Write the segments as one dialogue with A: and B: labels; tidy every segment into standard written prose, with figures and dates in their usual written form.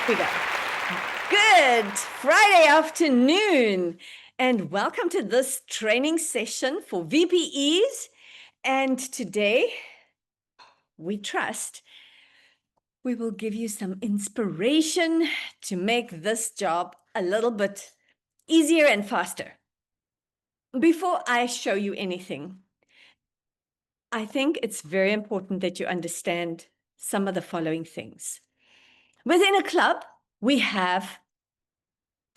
A: We go. Good Friday afternoon, and welcome to this training session for VPEs. And today, we trust we will give you some inspiration to make this job a little bit easier and faster. Before I show you anything, I think it's very important that you understand some of the following things. Within a club, we have,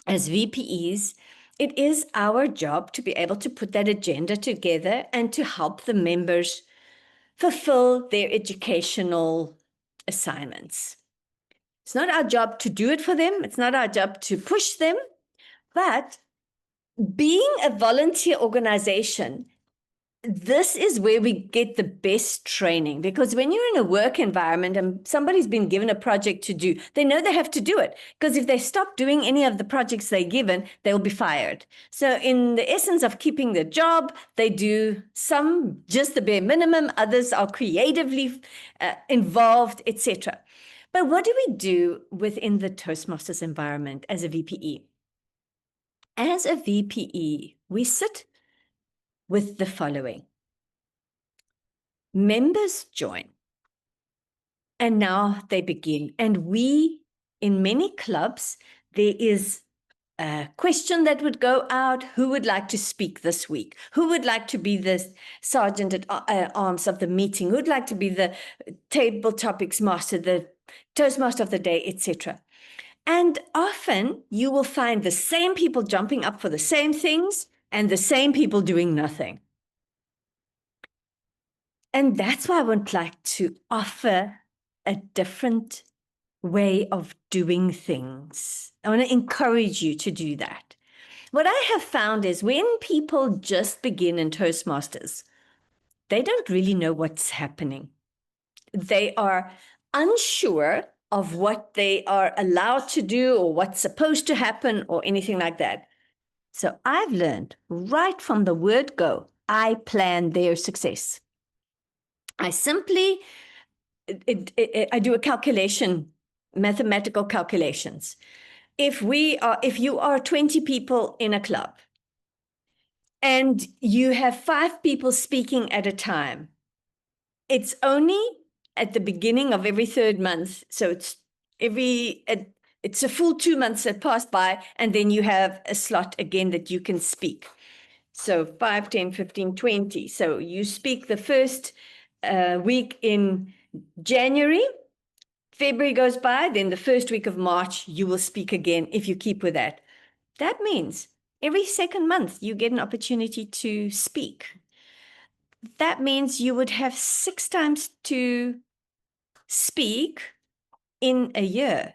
A: as VPEs, it is our job to be able to put that agenda together and to help the members fulfill their educational assignments. It's not our job to do it for them. It's not our job to push them. But being a volunteer organization, this is where we get the best training, because when you're in a work environment and somebody's been given a project to do, they know they have to do it, because if they stop doing any of the projects they're given, they'll be fired. So in the essence of keeping the job, they do some just the bare minimum, others are creatively involved, etc. But what do we do within the Toastmasters environment as a VPE? As a VPE, we sit with the following. Members join, and now they begin. And we, in many clubs, there is a question that would go out: who would like to speak this week? Who would like to be the sergeant at arms of the meeting? Who would like to be the table topics master, the Toastmaster of the day, etc.? And often you will find the same people jumping up for the same things and the same people doing nothing. And that's why I would like to offer a different way of doing things. I want to encourage you to do that. What I have found is when people just begin in Toastmasters, they don't really know what's happening. They are unsure of what they are allowed to do or what's supposed to happen or anything like that. So I've learned right from the word go, I plan their success. I simply, I do a calculation, mathematical calculations. If you are 20 people in a club and you have 5 people speaking at a time, it's only at the beginning of every 3rd month. So it's a full 2 months that pass by, and then you have a slot again that you can speak. So 5, 10, 15, 20. So you speak the first week in January, February goes by, then the first week of March, you will speak again if you keep with that. That means every 2nd month, you get an opportunity to speak. That means you would have 6 times to speak in a year.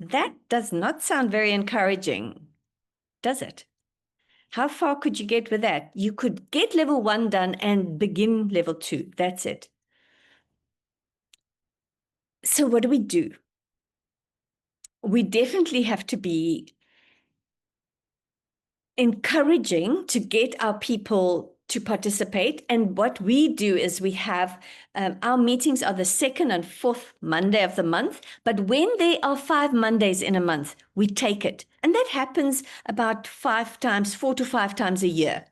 A: That does not sound very encouraging, does it? How far could you get with that? You could get level 1 done and begin level 2. That's it. So what do? We definitely have to be encouraging to get our people to participate. And what we do is we have our meetings are the 2nd and 4th Monday of the month. But when there are 5 Mondays in a month, we take it. And that happens about 4 to 5 times a year,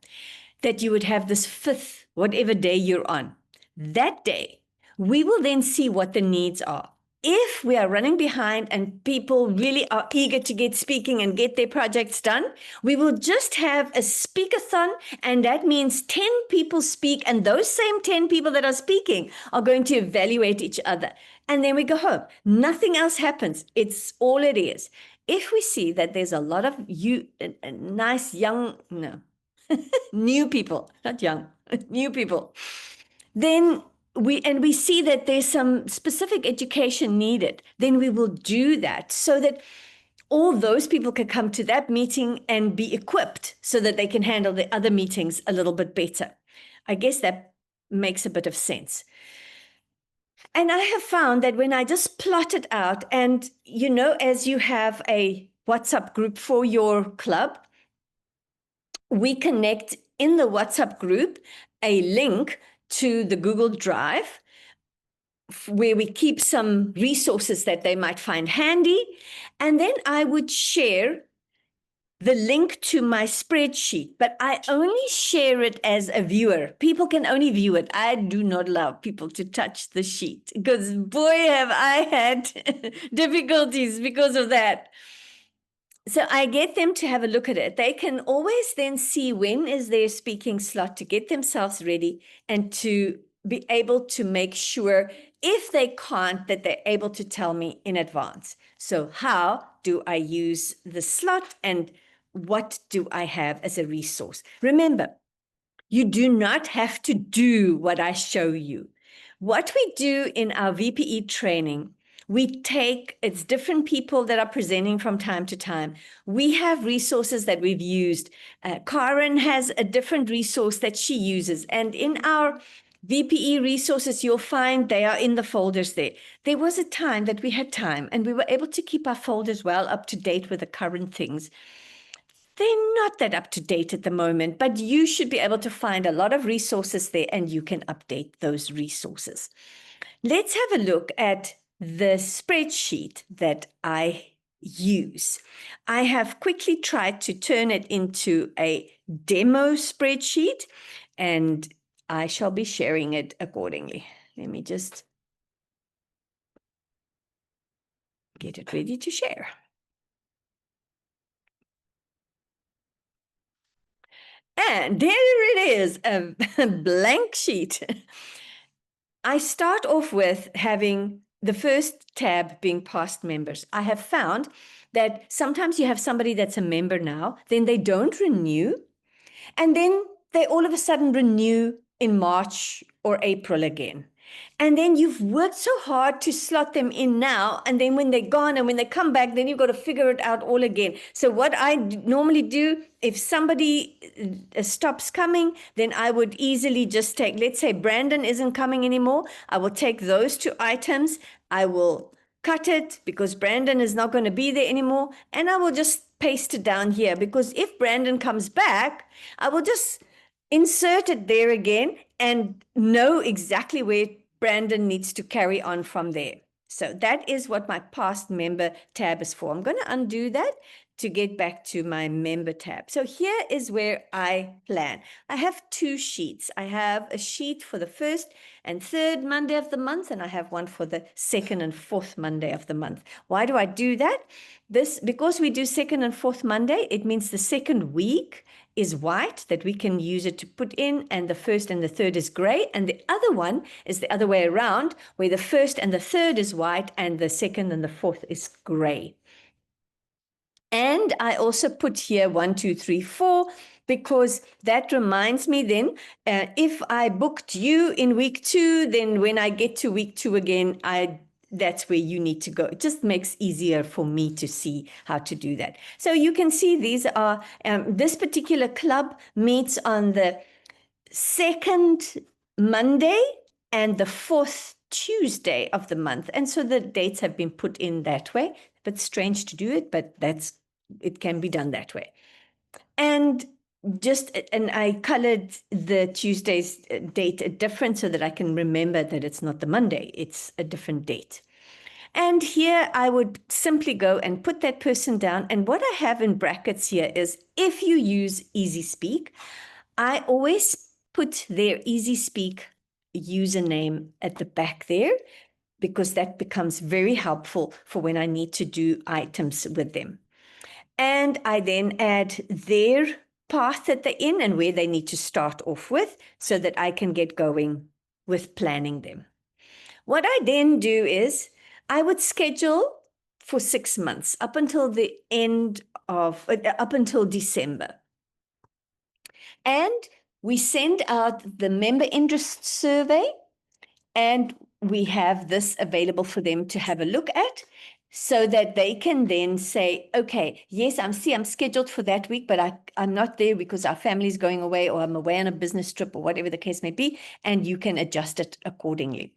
A: that you would have this 5th, whatever day you're on. That day, we will then see what the needs are. If we are running behind and people really are eager to get speaking and get their projects done, we will just have a speakathon, and that means 10 people speak, and those same 10 people that are speaking are going to evaluate each other. And then we go home. Nothing else happens. It's all it is. If we see that there's a lot of nice young, new people, not young, new people, then we see that there's some specific education needed, then we will do that so that all those people can come to that meeting and be equipped so that they can handle the other meetings a little bit better. I guess that makes a bit of sense. And I have found that when I just plot it out, and as you have a WhatsApp group for your club, we connect in the WhatsApp group a link to the Google Drive. where we keep some resources that they might find handy. And then I would share the link to my spreadsheet, but I only share it as a viewer. People can only view it. I do not allow people to touch the sheet because, boy, have I had difficulties because of that. So I get them to have a look at it. They can always then see when is their speaking slot to get themselves ready and to be able to make sure if they can't, that they're able to tell me in advance. So how do I use the slot and what do I have as a resource? Remember, you do not have to do what I show you. What we do in our VPE training, we take, it's different people that are presenting from time to time. We have resources that we've used. Karen has a different resource that she uses. And in our VPE resources, you'll find they are in the folders there. There was a time that we had time and we were able to keep our folders well up to date with the current things. They're not that up to date at the moment, but you should be able to find a lot of resources there and you can update those resources. Let's have a look at the spreadsheet that I use. I have quickly tried to turn it into a demo spreadsheet and I shall be sharing it accordingly. Let me just get it ready to share. And there it is, a blank sheet. I start off with having the first tab being past members. I have found that sometimes you have somebody that's a member now, then they don't renew, and then they all of a sudden renew in March or April again. And then you've worked so hard to slot them in now, and then when they're gone and when they come back, then you've got to figure it out all again. So what I normally do, if somebody stops coming, then I would easily just take, let's say Brandon isn't coming anymore, I will take those two items, I will cut it because Brandon is not going to be there anymore, and I will just paste it down here because if Brandon comes back, I will just insert it there again and know exactly where Brandon needs to carry on from there. So that is what my past member tab is for. I'm going to undo that to get back to my member tab. So here is where I plan. I have two sheets. I have a sheet for the first and third Monday of the month, and I have one for the second and fourth Monday of the month. Why do I do that? Because we do second and fourth Monday, it means the second week is white that we can use it to put in, and the first and the third is gray, and the other one is the other way around, where the first and the third is white and the second and the fourth is gray. And I also put here 1, 2, 3, 4 because that reminds me then if I booked you in week 2, then when I get to week 2 again, that's where you need to go. It just makes easier for me to see how to do that. So you can see these are, this particular club meets on the second Monday and the fourth Tuesday of the month. And so the dates have been put in that way. But strange to do it, but it can be done that way. And I colored the Tuesday's date different so that I can remember that it's not the Monday, it's a different date. And here I would simply go and put that person down. And what I have in brackets here is if you use Easy Speak, I always put their Easy Speak username at the back there, because that becomes very helpful for when I need to do items with them. And I then add their path that they're in and where they need to start off with so that I can get going with planning them. What I then do is I would schedule for 6 months up until the end of, up until December. And we send out the member interest survey, and we have this available for them to have a look at so that they can then say, okay, yes, I'm scheduled for that week, but I'm not there because our family's going away or I'm away on a business trip or whatever the case may be, and you can adjust it accordingly.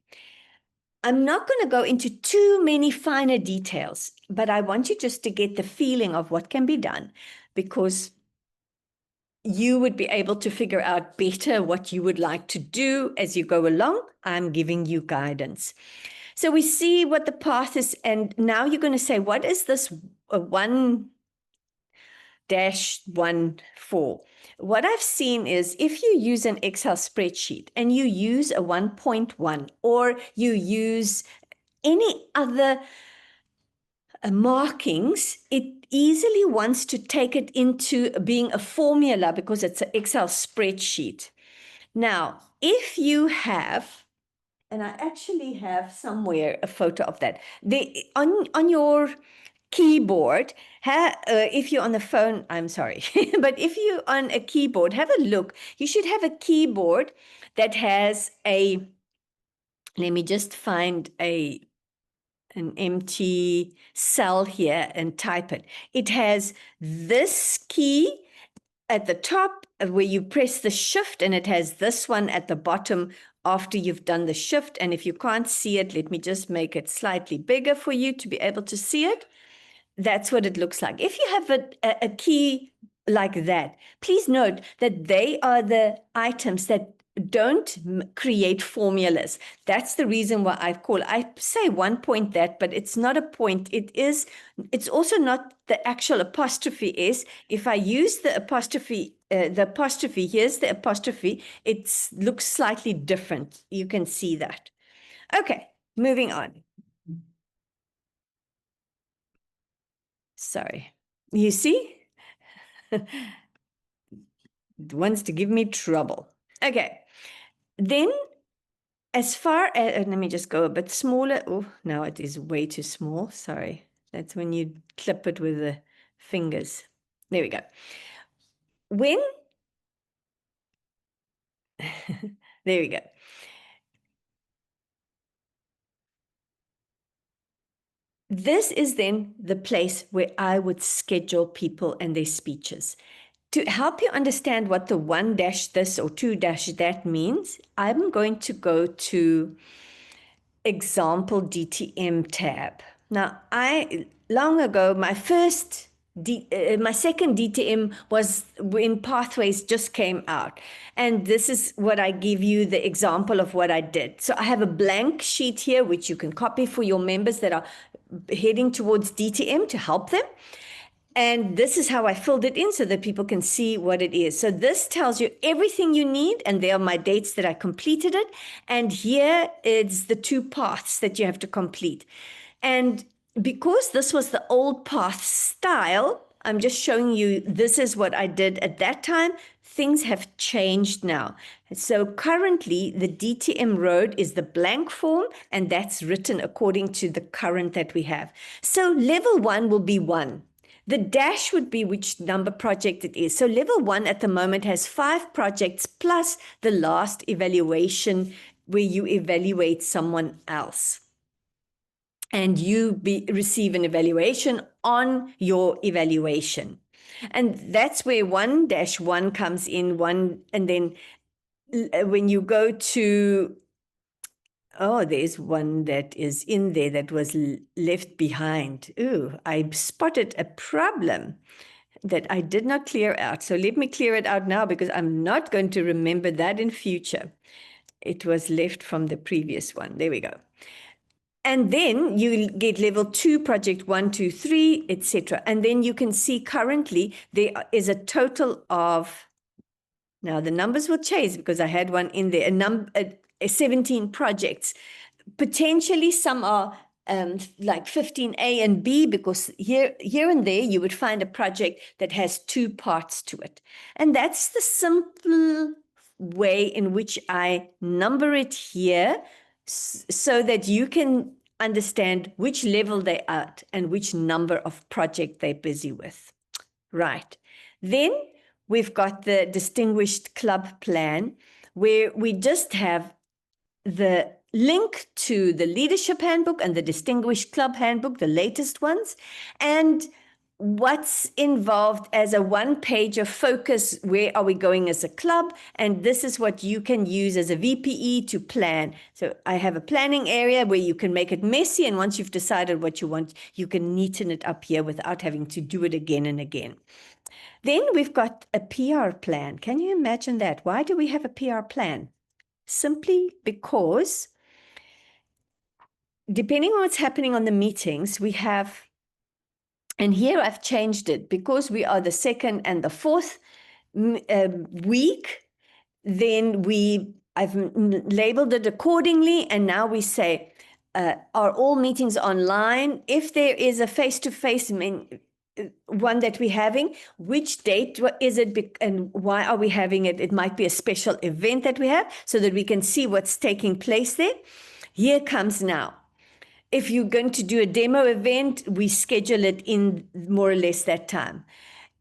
A: I'm not going to go into too many finer details, but I want you just to get the feeling of what can be done, because you would be able to figure out better what you would like to do as you go along. I'm giving you guidance. So we see what the path is, and now you're going to say, what is this 1-1 What I've seen is if you use an Excel spreadsheet and you use a 1.1 or you use any other markings, it easily wants to take it into being a formula because it's an Excel spreadsheet. Now, if you have, and I actually have somewhere a photo of that, on your keyboard, if you're on the phone, I'm sorry, but if you're on a keyboard, have a look. You should have a keyboard that has let me just find an empty cell here and type it. It has this key at the top where you press the shift, and it has this one at the bottom after you've done the shift. And if you can't see it, let me just make it slightly bigger for you to be able to see it. That's what it looks like. If you have a key like that, please note that they are the items that don't create formulas. That's the reason why I say 1 point that, but it's not a point. It's also not the actual apostrophe S. If I use the apostrophe, here's the apostrophe, it looks slightly different. You can see that. Okay, moving on. Sorry. You see? It wants to give me trouble. Okay. Then, as far as, let me just go a bit smaller. Oh, now it is way too small. Sorry. That's when you clip it with the fingers. There we go. When, there we go. This is then the place where I would schedule people and their speeches. To help you understand what the 1-this or 2-that means, I'm going to go to example DTM tab. Now, long ago, my second DTM was when Pathways just came out. And this is what I give you the example of what I did. So I have a blank sheet here, which you can copy for your members that are heading towards DTM to help them. And this is how I filled it in so that people can see what it is. So this tells you everything you need, and there are my dates that I completed it. And here is the 2 paths that you have to complete. And because this was the old path style, I'm just showing you this is what I did at that time. Things have changed now. So currently, the DTM road is the blank form, and that's written according to the current that we have. So level 1 will be 1. The dash would be which number project it is. So level 1 at the moment has 5 projects plus the last evaluation where you evaluate someone else. And you receive an evaluation on your evaluation. And that's where 1-1 comes in, and then when you go to, oh, there's one that is in there that was left behind. Ooh, I spotted a problem that I did not clear out. So let me clear it out now because I'm not going to remember that in future. It was left from the previous one. There we go. And then you get level 2, project 1, 2, 3, etc. And then you can see currently there is a total of, now the numbers will change because I had one in there, 17 projects. Potentially some are like 15A and B, because here and there you would find a project that has 2 parts to it. And that's the simple way in which I number it here so that you can understand which level they're at and which number of project they're busy with. Right. Then we've got the distinguished club plan, where we just have the link to the leadership handbook and the distinguished club handbook, the latest ones, and what's involved as a 1-page of focus. Where are we going as a club? And this is what you can use as a VPE to plan. So I have a planning area where you can make it messy, and once you've decided what you want, you can neaten it up here without having to do it again and again. Then we've got a PR plan. Can you imagine that? Why do we have a PR plan? Simply because depending on what's happening on the meetings, we have, and here I've changed it because we are the second and the fourth week, then I've labeled it accordingly, and now we say, are all meetings online? If there is a face-to-face one that we're having, which date is it and why are we having it? It might be a special event that we have so that we can see what's taking place there. Here comes now. If you're going to do a demo event, we schedule it in more or less that time.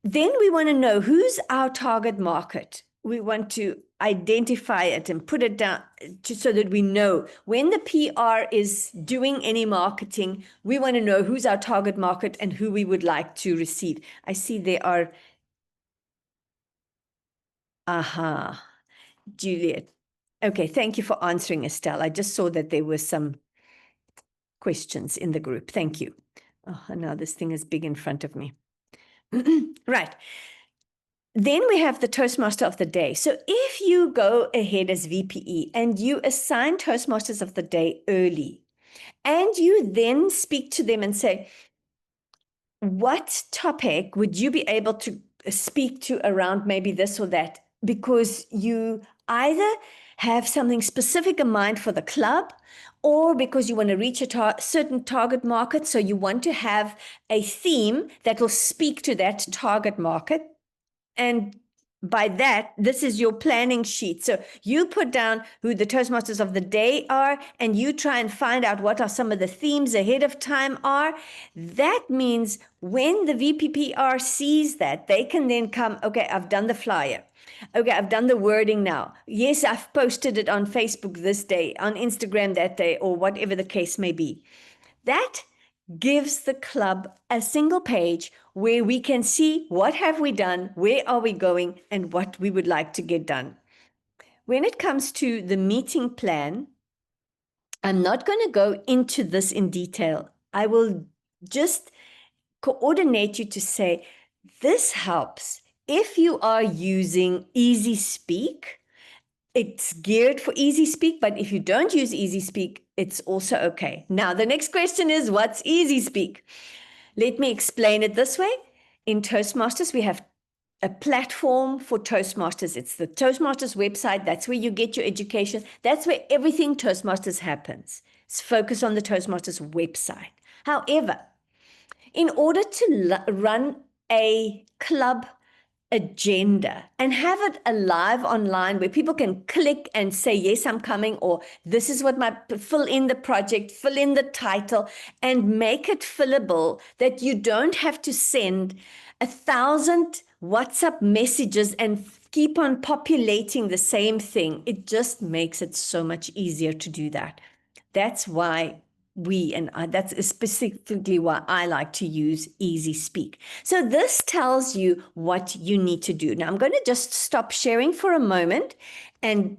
A: Then we want to know who's our target market. We want to identify it and put it down so that we know when the PR is doing any marketing, we want to know who's our target market and who we would like to receive. I see there are, Juliet. Okay, thank you for answering, Estelle. I just saw that there were some questions in the group. Thank you. Oh, now this thing is big in front of me. Right. Then we have the Toastmaster of the Day. So if you go ahead as VPE and you assign Toastmasters of the Day early, and you then speak to them and say, what topic would you be able to speak to around maybe this or that? Because you either have something specific in mind for the club, or because you want to reach a certain target market. So you want to have a theme that will speak to that target market. And by that, this is your planning sheet. So you put down who the Toastmasters of the Day are, and you try and find out what are some of the themes ahead of time are. That means when the VPPR sees that, they can then come, okay, I've done the flyer. Okay, I've done the wording now. Yes, I've posted it on Facebook this day, on Instagram that day, or whatever the case may be. That gives the club a single page where we can see what have we done, where are we going, and what we would like to get done. When it comes to the meeting plan, I'm not going to go into this in detail. I will just coordinate you to say, this helps if you are using Easy Speak. It's geared for Easy Speak, but if you don't use Easy Speak, it's also okay. Now, the next question is, what's Easy Speak? Let me explain it this way. In Toastmasters, we have a platform for Toastmasters. It's the Toastmasters website. That's where you get your education. That's where everything Toastmasters happens. It's focused on the Toastmasters website. However, in order to run a club agenda and have it alive online where people can click and say, yes, I'm coming, or this is what fill in the project, fill in the title, and make it fillable that you don't have to send 1,000 WhatsApp messages and keep on populating the same thing. It just makes it so much easier to do that. That's why that's specifically why I like to use Easy Speak. So this tells you what you need to do. Now I'm going to just stop sharing for a moment and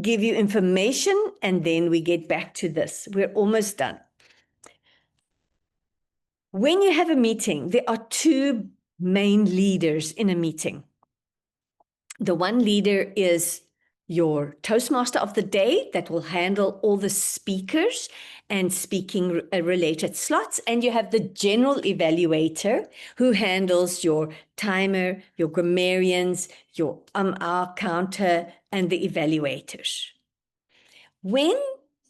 A: give you information, and then we get back to this. We're almost done. When you have a meeting, there are two main leaders in a meeting. The one leader is your Toastmaster of the Day that will handle all the speakers and speaking related slots. And you have the general evaluator who handles your timer, your grammarians, your hour counter, and the evaluators. When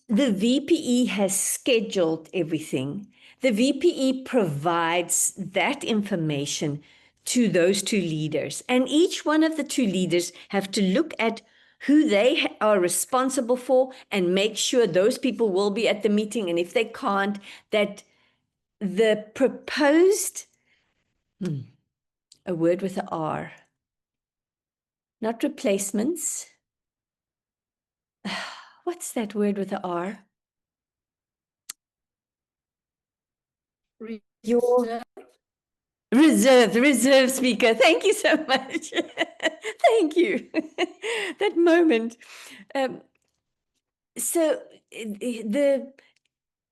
A: the VPE has scheduled everything, the VPE provides that information to those two leaders. And each one of the two leaders have to look at who they are responsible for and make sure those people will be at the meeting. And if they can't, that the proposed, a word with an R, not replacements. What's that word with an R? Your reserve speaker. Thank you so much. Thank you. That moment. So the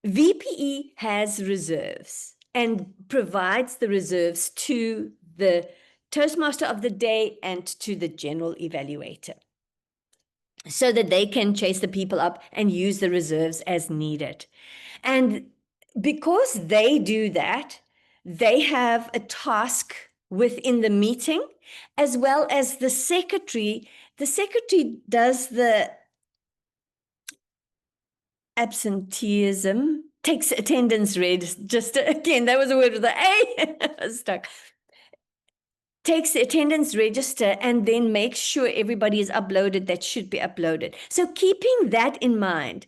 A: VPE has reserves and provides the reserves to the Toastmaster of the day and to the general evaluator, so that they can chase the people up and use the reserves as needed. And because they do that, they have a task within the meeting, as well as the secretary. The secretary does the absenteeism, takes attendance register. Again, that was a word with the A. I was stuck. Takes the attendance register and then makes sure everybody is uploaded that should be uploaded. So keeping that in mind,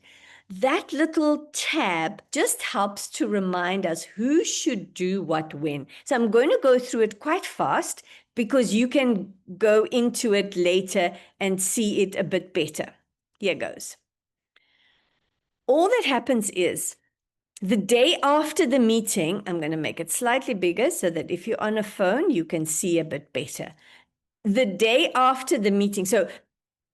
A: that little tab just helps to remind us who should do what when. So I'm going to go through it quite fast because you can go into it later and see it a bit better. Here goes. All that happens is the day after the meeting, I'm going to make it slightly bigger so that if you're on a phone, you can see a bit better. The day after the meeting, so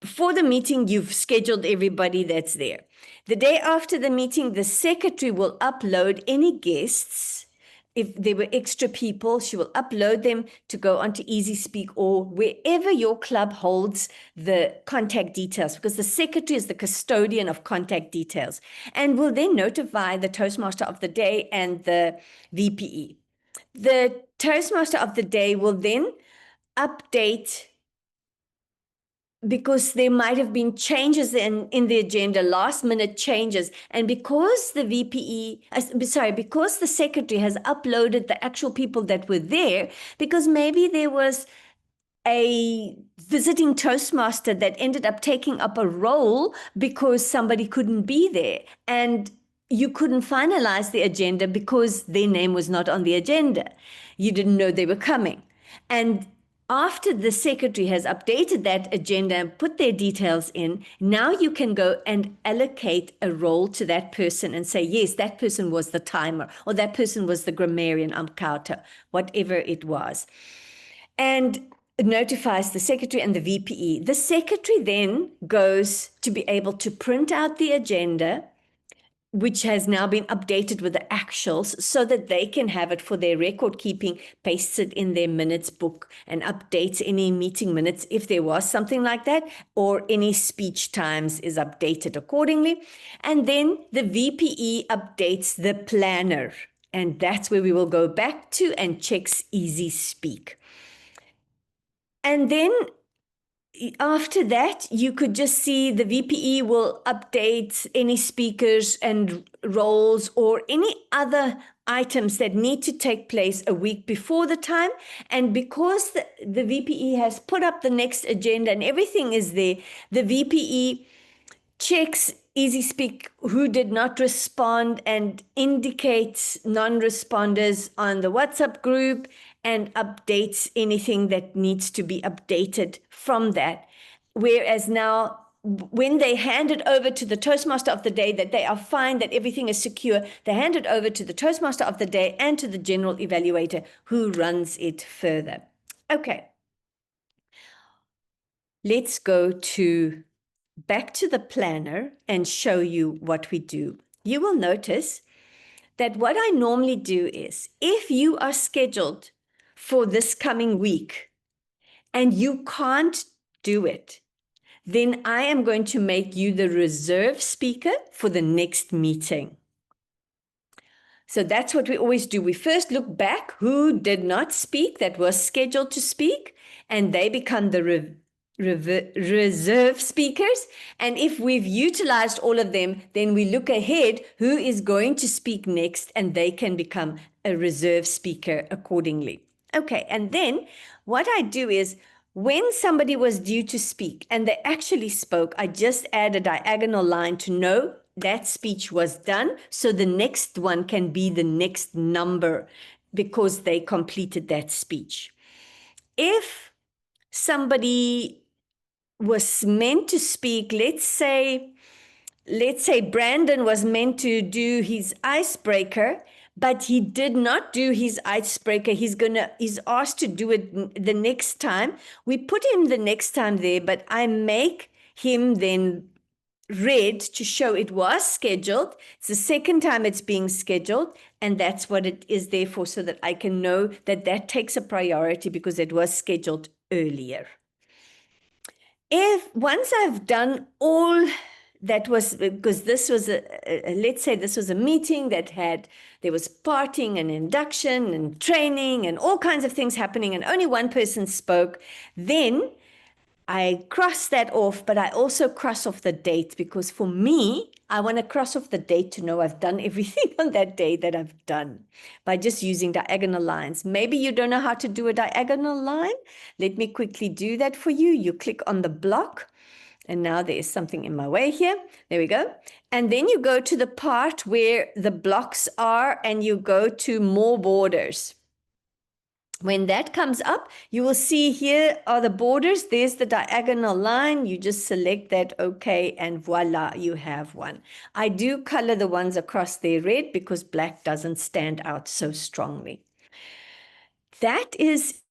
A: before the meeting, you've scheduled everybody that's there. The day after the meeting, the secretary will upload any guests. If there were extra people, she will upload them to go onto Easy Speak or wherever your club holds the contact details, because the secretary is the custodian of contact details, and will then notify the Toastmaster of the day and the VPE. The Toastmaster of the day will then update, because there might have been changes in the agenda, last minute changes. And because the because the secretary has uploaded the actual people that were there, because maybe there was a visiting Toastmaster that ended up taking up a role because somebody couldn't be there. And you couldn't finalize the agenda because their name was not on the agenda. You didn't know they were coming. And after the secretary has updated that agenda and put their details in, now you can go and allocate a role to that person and say, yes, that person was the timer, or that person was the grammarian, counter, whatever it was. And notifies the secretary and the VPE. The secretary then goes to be able to print out the agenda, which has now been updated with the actuals so that they can have it for their record keeping, pastes it in their minutes book and updates any meeting minutes if there was something like that, or any speech times is updated accordingly. And then the VPE updates the planner. And that's where we will go back to and checks Easy Speak. And then after that, you could just see the VPE will update any speakers and roles or any other items that need to take place a week before the time. And because the VPE has put up the next agenda and everything is there, the VPE checks Easy Speak who did not respond and indicates non-responders on the WhatsApp group and updates anything that needs to be updated from that. Whereas now, when they hand it over to the Toastmaster of the day, that they are fine, that everything is secure, they hand it over to the Toastmaster of the day and to the general evaluator who runs it further. Okay. Let's go back to the planner and show you what we do. You will notice that what I normally do is, if you are scheduled for this coming week and you can't do it, then I am going to make you the reserve speaker for the next meeting. So that's what we always do. We first look back who did not speak that was scheduled to speak, and they become the reserve speakers. And if we've utilized all of them, then we look ahead who is going to speak next, and they can become a reserve speaker accordingly. Okay, and then what I do is, when somebody was due to speak and they actually spoke, I just add a diagonal line to know that speech was done, so the next one can be the next number because they completed that speech. If somebody was meant to speak, let's say Brandon was meant to do his icebreaker, but he did not do his icebreaker. He's asked to do it the next time. We put him the next time there, but I make him then red to show it was scheduled. It's the second time it's being scheduled, and that's what it is there for, so that I can know that that takes a priority because it was scheduled earlier. If once I've done all that, was because this was let's say this was a meeting that there was partying and induction and training and all kinds of things happening, and only one person spoke, then I cross that off, but I also cross off the date, because for me, I want to cross off the date to know I've done everything on that day that I've done by just using diagonal lines. Maybe you don't know how to do a diagonal line. Let me quickly do that for you. You click on the block, and now there is something in my way here. There we go. And then you go to the part where the blocks are, and you go to more borders. When that comes up, you will see here are the borders. There's the diagonal line. You just select that, okay, and voila, you have one. I do color the ones across there red because black doesn't stand out so strongly. That is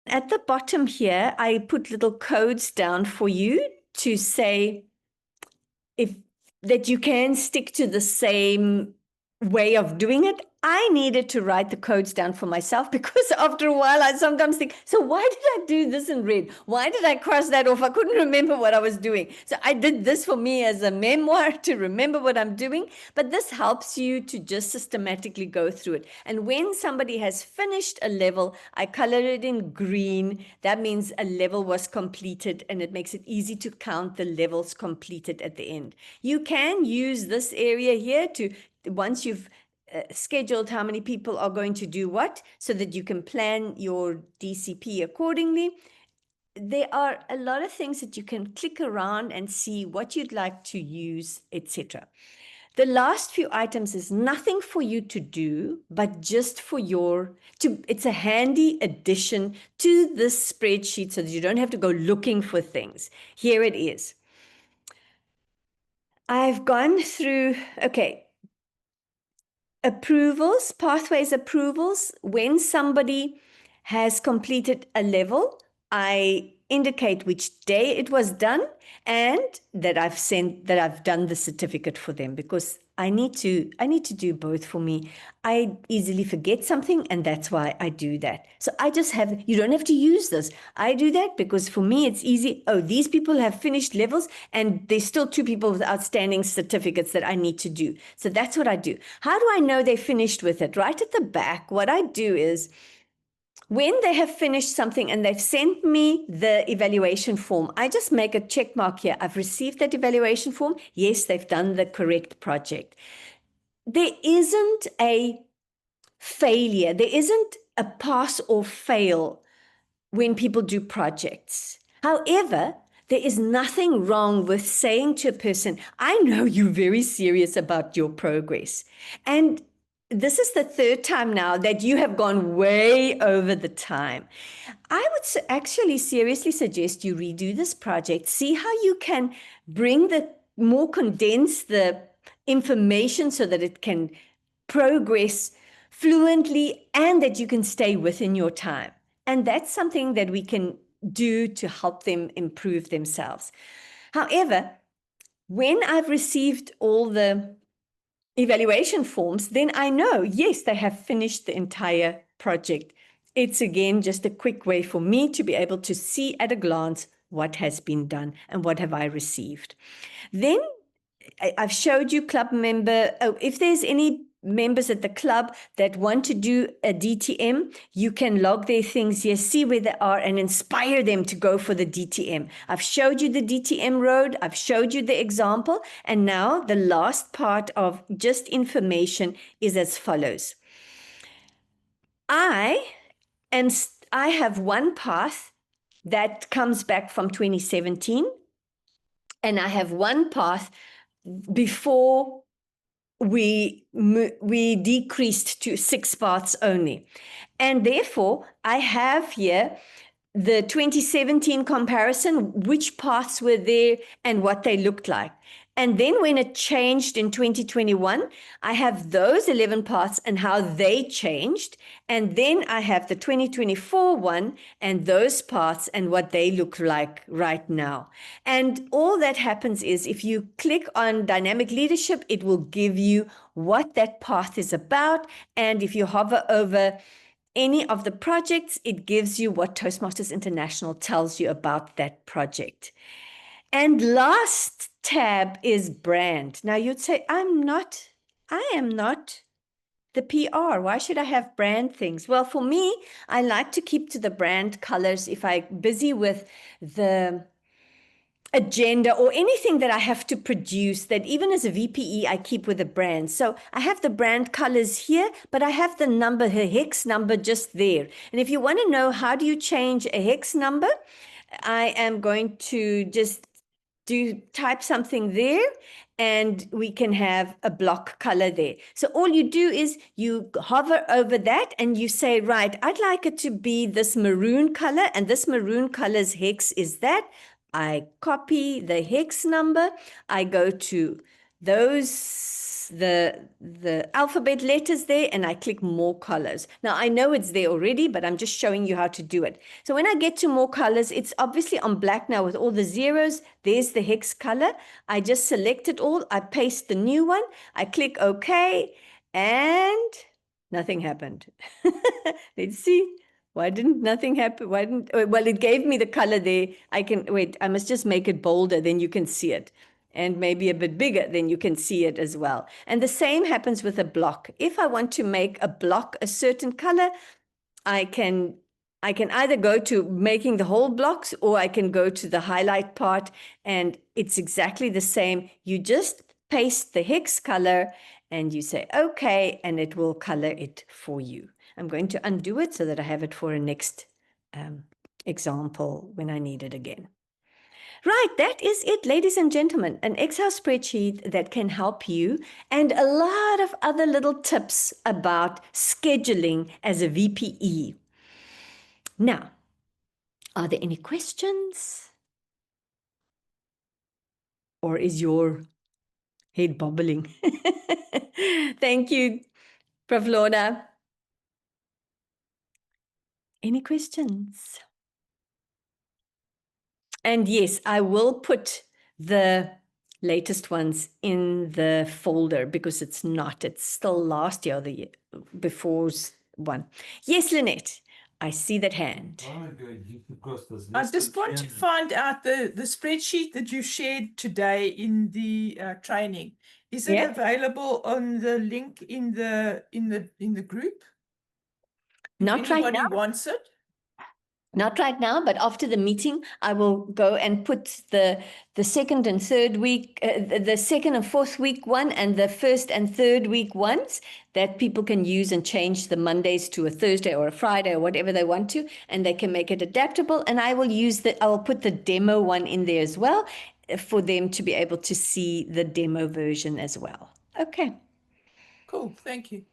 A: at the bottom here. I put little codes down for you to say that you can stick to the same way of doing it. I needed to write the codes down for myself because after a while I sometimes think, so why did I do this in red? Why did I cross that off? I couldn't remember what I was doing. So I did this for me as a memoir to remember what I'm doing, but this helps you to just systematically go through it. And when somebody has finished a level, I color it in green. That means a level was completed, and it makes it easy to count the levels completed at the end. You can use this area here to, once you've scheduled how many people are going to do what, so that you can plan your DCP accordingly. There are a lot of things that you can click around and see what you'd like to use, etc. The last few items is nothing for you to do, but just for it's a handy addition to this spreadsheet so that you don't have to go looking for things. Here it is. I've gone through, okay, approvals, pathways approvals. When somebody has completed a level, I indicate which day it was done and that I've done the certificate for them, because I need to do both for me. I easily forget something, and that's why I do that. So I just you don't have to use this. I do that because for me it's easy. Oh, these people have finished levels, and there's still 2 people with outstanding certificates that I need to do. So that's what I do. How do I know they finished with it? Right at the back, what I do is, when they have finished something and they've sent me the evaluation form, I just make a check mark here. I've received that evaluation form. Yes, they've done the correct project. There isn't a failure. There isn't a pass or fail when people do projects. However, there is nothing wrong with saying to a person, I know you're very serious about your progress, and this is the 3rd time now that you have gone way over the time. I would actually seriously suggest you redo this project. See how you can condense the information so that it can progress fluently and that you can stay within your time. And that's something that we can do to help them improve themselves. However, when I've received all the evaluation forms, then I know, yes, they have finished the entire project. It's again just a quick way for me to be able to see at a glance what has been done and what have I received. Then I've showed you club member. Oh, if there's any members at the club that want to do a DTM, you can log their things here, see where they are, and inspire them to go for the DTM. I've showed you the DTM road. I've showed you the example. And now the last part of just information is as follows. I have one path that comes back from 2017, and I have one path before we decreased to 6 paths only. And therefore, I have here the 2017 comparison, which paths were there and what they looked like. And then when it changed in 2021, I have those 11 paths and how they changed. And then I have the 2024 one and those paths and what they look like right now. And all that happens is if you click on dynamic leadership, it will give you what that path is about. And if you hover over any of the projects, it gives you what Toastmasters International tells you about that project. And last tab is brand. Now you'd say, I am not the PR. Why should I have brand things? Well, for me, I like to keep to the brand colors if I'm busy with the agenda or anything that I have to produce that even as a VPE, I keep with a brand. So I have the brand colors here, but I have the number, the hex number just there. And if you want to know how do you change a hex number, I am going to just type something there and we can have a block color there. So all you do is you hover over that and you say, right, I'd like it to be this maroon color and this maroon color's hex is that. I copy the hex number. I go to those, the alphabet letters there, and I click more colors. Now, I know it's there already, but I'm just showing you how to do it. So when I get to more colors, it's obviously on black now with all the zeros. There's the hex color. I just select it all. I paste the new one. I click OK, and nothing happened. Let's see. Why didn't nothing happen? Why didn't, well, it gave me the color there. I can, wait, I must just make it bolder, then you can see it. And maybe a bit bigger, then you can see it as well. And the same happens with a block. If I want to make a block a certain color, I can either go to making the whole blocks or I can go to the highlight part and it's exactly the same. You just paste the hex color and you say, okay, and it will color it for you. I'm going to undo it so that I have it for a next example when I need it again. Right, that is it, ladies and gentlemen, an Excel spreadsheet that can help you and a lot of other little tips about scheduling as a VPE. Now, are there any questions? Or is your head bobbling? Thank you, Prof. Lorna. Any questions? And yes, I will put the latest ones in the folder because it's still last year, the year before's one. Yes, Lynette, I see that hand.
B: I just want to find out the spreadsheet that you shared today in the training. Is it available on the link in the group?
A: Not
B: if
A: right
B: anybody
A: now.
B: wants it?
A: Not right now, but after the meeting, I will go and put the second and third week, the second and fourth week one, and the first and third week ones that people can use and change the Mondays to a Thursday or a Friday or whatever they want to, and they can make it adaptable. And I will put the demo one in there as well for them to be able to see the demo version as well. Okay.
B: Cool, thank you.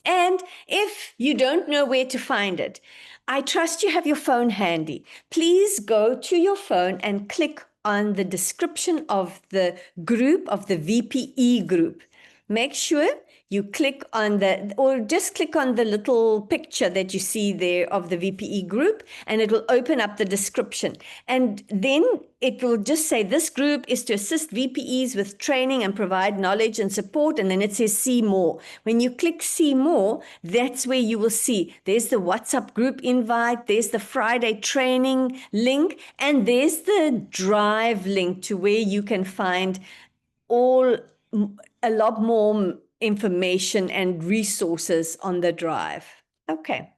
A: And if you don't know where to find it, I trust you have your phone handy. Please go to your phone and click on the description of the group, of the VPE group. Make sure you click on or just click on the little picture that you see there of the VPE group, and it will open up the description. And then it will just say this group is to assist VPEs with training and provide knowledge and support. And then it says see more. When you click see more, that's where you will see there's the WhatsApp group invite, there's the Friday training link, and there's the Drive link to where you can find a lot more information and resources on the Drive. Okay.